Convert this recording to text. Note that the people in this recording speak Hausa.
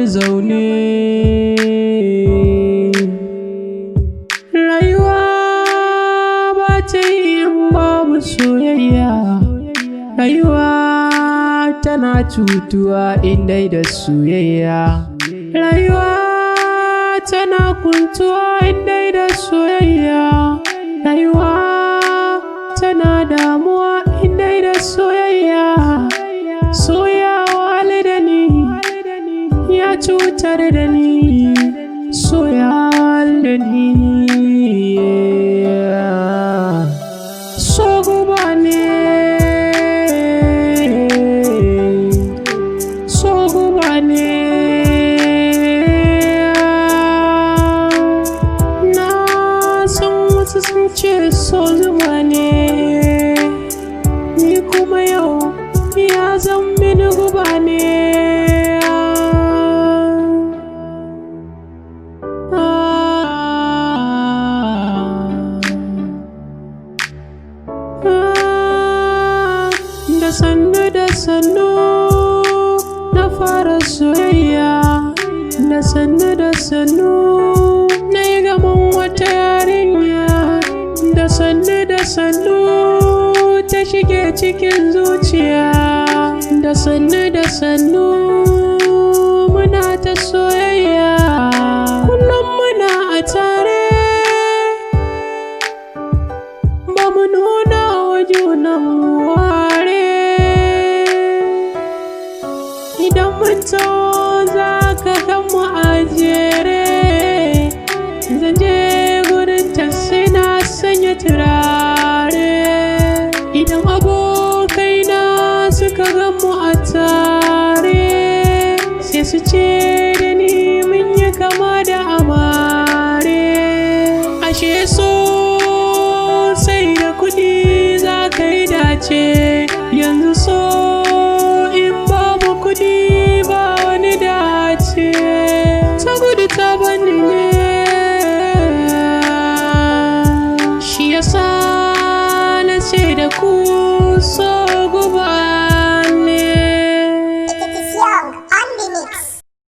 ni zaune. Rayuwa ba ta yi in babu soyayya. Rayuwa tana cutuwa in dai da soyayya. Rayuwa tana kuntuwa in dai da soyayya. Rayuwa tana damuwa in dai da soyayya. Soyawa da ni ya cutar da ni. Soya da ni. So guba ne. So guba ne. Na san wasu sun ce so zuma ne. Ni kuma yau ya zan mini guba ne. Da sannu na fara soyayya. Da sannu na yi gaban wata yarinya. Da sannu ta shige cikin zuciya. Da sannu muna ta soyayya. Kullum muna a tare, ba mu nuna wa junanmu ware. Idan mun taho za ka ga mu a jere. Zan je gurin ta sai na sanya turare. Idan abokaina suka ga mu a tare, sai su ce da ni mun yi kama da amare. Ashe so sai da kuɗi za ka yi dace. Yanzu so in babu kuɗi ba wani dace. Ta gudu ta bani ne. Shi yasa na ce da ku so